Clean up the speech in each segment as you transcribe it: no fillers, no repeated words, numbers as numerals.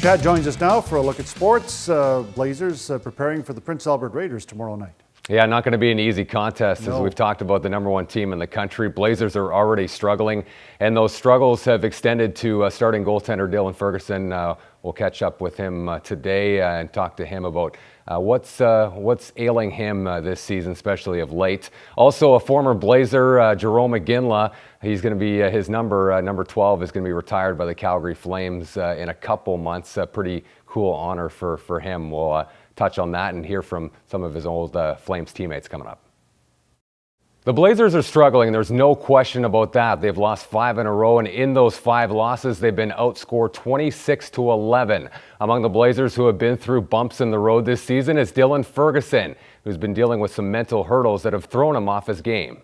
Chad joins us now for a look at sports. Blazers preparing for the Prince Albert Raiders tomorrow night. Yeah, not going to be an easy contest. No. As we've talked about, the number one team in the country. Blazers are already struggling, and those struggles have extended to starting goaltender Dylan Ferguson. We'll catch up with him today and talk to him about what's ailing him this season, especially of late. Also, a former Blazer, Jerome McGinley, he's going to be his number 12 is going to be retired by the Calgary Flames in a couple months. A pretty cool honor for him. We'll touch on that and hear from some of his old Flames teammates coming up. The Blazers are struggling. There's no question about that. They've lost 5 in a row, and in those 5 losses, they've been outscored 26-11. Among the Blazers who have been through bumps in the road this season is Dylan Ferguson, who's been dealing with some mental hurdles that have thrown him off his game.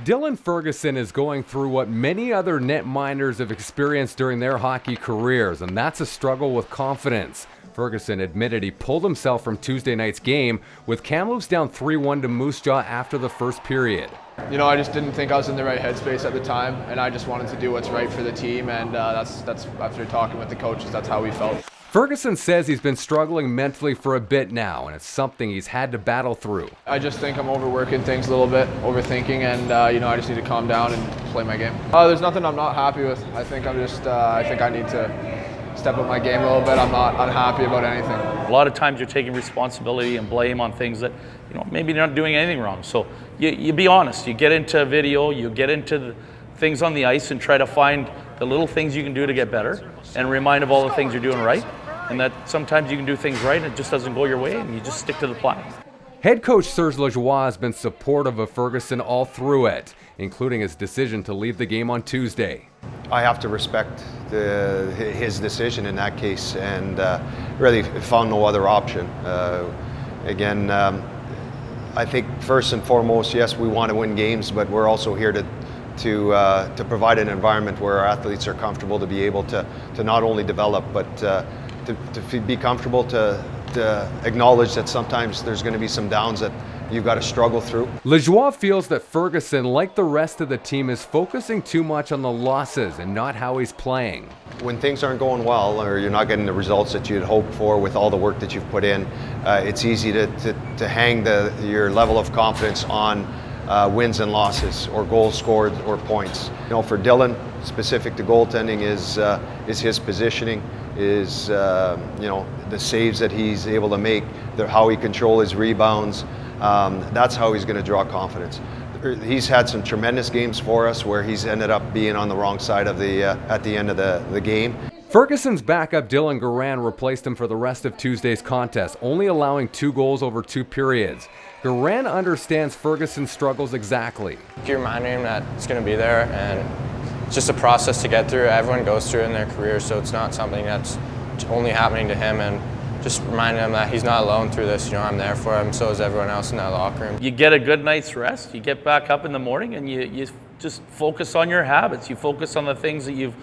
Dylan Ferguson is going through what many other netminders have experienced during their hockey careers, and that's a struggle with confidence. Ferguson admitted he pulled himself from Tuesday night's game with Kamloops down 3-1 to Moose Jaw after the first period. You know, I just didn't think I was in the right headspace at the time, and I just wanted to do what's right for the team, and that's after talking with the coaches, that's how we felt. Ferguson says he's been struggling mentally for a bit now, and it's something he's had to battle through. I just think I'm overworking things a little bit, overthinking, and you know, I just need to calm down and play my game. There's nothing I'm not happy with. I think I think I need to step up my game a little bit. I'm not unhappy about anything. A lot of times you're taking responsibility and blame on things that, you know, maybe you're not doing anything wrong. So you be honest. You get into video, you get into the things on the ice and try to find the little things you can do to get better and remind of all the things you're doing right. And that sometimes you can do things right and it just doesn't go your way and you just stick to the plan. Head coach Serge Lajoie has been supportive of Ferguson all through it, including his decision to leave the game on Tuesday. I have to respect his decision in that case, and really found no other option. Again, I think first and foremost, yes, we want to win games, but we're also here to provide an environment where our athletes are comfortable to be able to not only develop, but to be comfortable to acknowledge that sometimes there's going to be some downs that you've got to struggle through. Lajoie feels that Ferguson, like the rest of the team, is focusing too much on the losses and not how he's playing. When things aren't going well or you're not getting the results that you'd hoped for with all the work that you've put in, it's easy to hang your level of confidence on wins and losses or goals scored or points. You know, for Dylan, specific to goaltending is his positioning, is you know, the saves that he's able to make, how he controls his rebounds. That's how he's going to draw confidence. He's had some tremendous games for us where he's ended up being on the wrong side of at the end of the game. Ferguson's backup Dylan Garand replaced him for the rest of Tuesday's contest, only allowing 2 goals over 2 periods. Garand understands Ferguson's struggles exactly. You remind him that it's going to be there, and it's just a process to get through. Everyone goes through it in their career, so it's not something that's only happening to him, and just reminding him that he's not alone through this. You know, I'm there for him, so is everyone else in that locker room. You get a good night's rest, you get back up in the morning and you just focus on your habits. You focus on the things that you've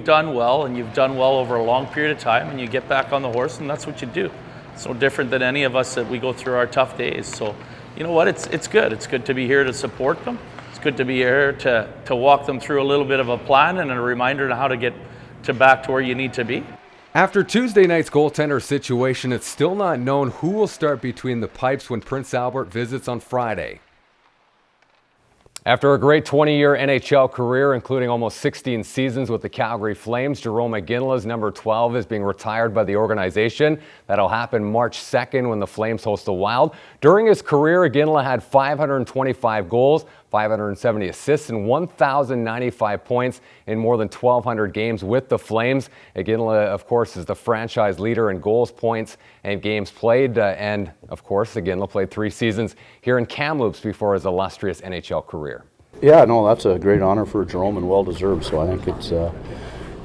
done well, and you've done well over a long period of time, and you get back on the horse, and that's what you do. It's no different than any of us that we go through our tough days. So, you know what, it's good. It's good to be here to support them. It's good to be here to walk them through a little bit of a plan and a reminder to how to get back to where you need to be. After Tuesday night's goaltender situation, it's still not known who will start between the pipes when Prince Albert visits on Friday. After a great 20-year NHL career, including almost 16 seasons with the Calgary Flames, Jerome McGinley's number 12 is being retired by the organization. That'll happen March 2nd when the Flames host the Wild. During his career, McGinley had 525 goals, 570 assists, and 1,095 points in more than 1,200 games with the Flames. McGinley, of course, is the franchise leader in goals, points, and games played. And, of course, McGinley played 3 seasons here in Kamloops before his illustrious NHL career. Yeah, no, that's a great honor for Jerome and well-deserved, so I think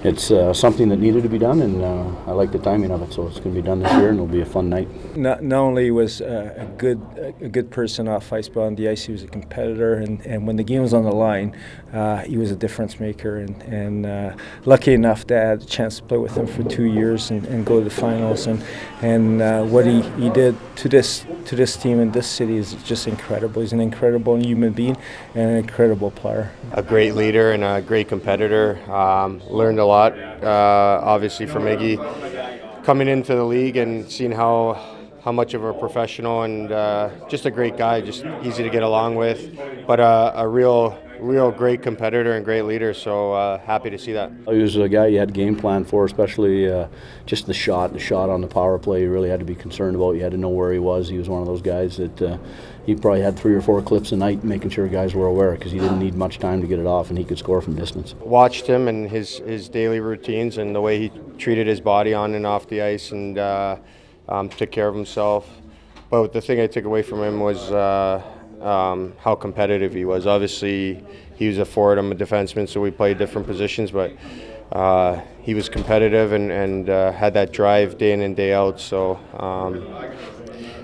it's something that needed to be done, and I like the timing of it, so it's going to be done this year, and it'll be a fun night. Not only was a good person off ice, but on the ice he was a competitor, and when the game was on the line, he was a difference maker, and lucky enough to have a chance to play with him for 2 years and go to the finals, and what he did to this team in this city is just incredible. He's an incredible human being and an incredible player. A great leader and a great competitor. Learned a lot lot, obviously, from Iggy coming into the league and seeing how much of a professional and just a great guy, just easy to get along with, but a real great competitor and great leader, so happy to see that. He was a guy you had game plan for, especially just the shot on the power play. You really had to be concerned about. You had to know where he was. He was one of those guys that he probably had 3 or 4 clips a night, making sure guys were aware, because he didn't need much time to get it off, and he could score from distance. Watched him and his daily routines and the way he treated his body on and off the ice, and took care of himself. But the thing I took away from him was how competitive he was. Obviously, he was a forward, I'm a defenseman, so we played different positions, but he was competitive and had that drive day in and day out. So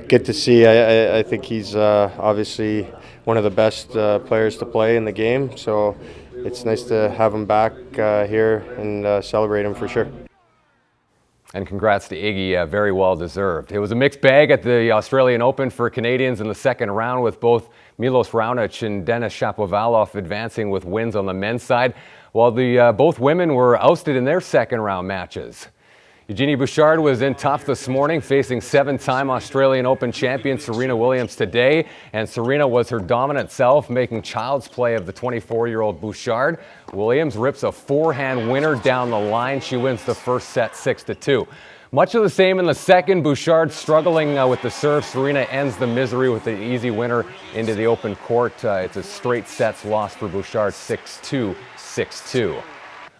good to see. I think he's obviously one of the best players to play in the game, so it's nice to have him back here and celebrate him for sure. And congrats to Iggy, very well deserved. It was a mixed bag at the Australian Open for Canadians in the second round, with both Milos Raonic and Denis Shapovalov advancing with wins on the men's side, while both women were ousted in their second round matches. Eugenie Bouchard was in tough this morning, facing 7-time Australian Open champion Serena Williams today, and Serena was her dominant self, making child's play of the 24-year-old Bouchard. Williams rips a forehand winner down the line. She wins the first set 6-2. Much of the same in the second. Bouchard struggling with the serve. Serena ends the misery with an easy winner into the open court. It's a straight sets loss for Bouchard, 6-2, 6-2.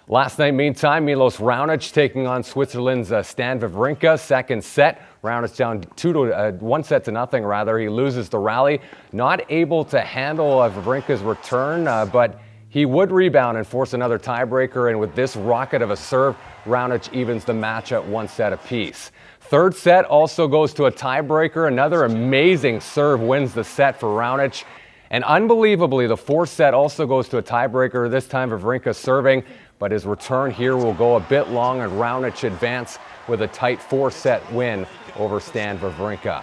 Last night, meantime, Milos Raonic taking on Switzerland's Stan Wawrinka. Second set, Raonic down 1-0. He loses the rally, not able to handle Wawrinka's return, but he would rebound and force another tiebreaker. And with this rocket of a serve, Raonic evens the match at 1 set apiece. Third set also goes to a tiebreaker. Another amazing serve wins the set for Raonic. And unbelievably, the fourth set also goes to a tiebreaker, this time Wawrinka serving, but his return here will go a bit long, and Raonic advance with a tight 4-set win over Stan Wawrinka.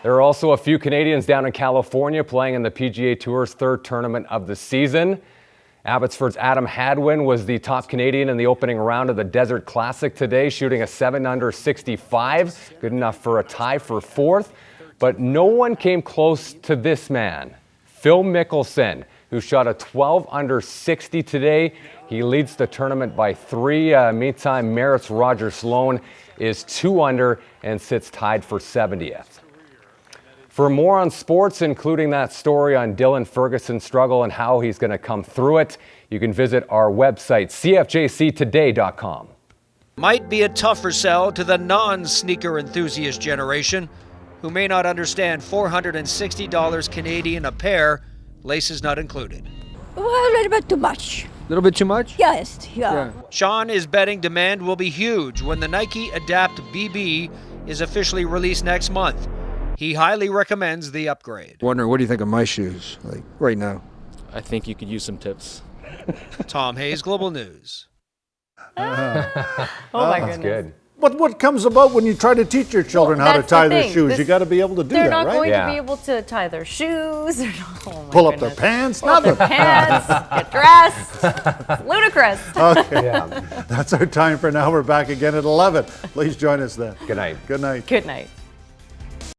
There are also a few Canadians down in California playing in the PGA Tour's third tournament of the season. Abbotsford's Adam Hadwin was the top Canadian in the opening round of the Desert Classic today, shooting a 7-under 65, good enough for a tie for fourth. But no one came close to this man, Phil Mickelson, who shot a 12-under 60 today. He leads the tournament by 3. Meantime, Merritt's Roger Sloan is 2 under and sits tied for 70th. For more on sports, including that story on Dylan Ferguson's struggle and how he's going to come through it, you can visit our website, cfjctoday.com. Might be a tougher sell to the non-sneaker enthusiast generation, who may not understand $460 Canadian a pair, laces not included. Well, a little bit too much. A little bit too much? Yes, yeah. Sean is betting demand will be huge when the Nike Adapt BB is officially released next month. He highly recommends the upgrade. Wondering, what do you think of my shoes, like right now? I think you could use some tips. Tom Hayes, Global News. Oh my goodness. That's good. But what comes about when you try to teach your children how to tie their shoes? You got to be able to do that, right? They're not going to be able to tie their shoes. Pull up their pants. Pull up their pants. Get dressed. It's ludicrous. Okay. That's our time for now. We're back again at 11. Please join us then. Good night. Good night. Good night.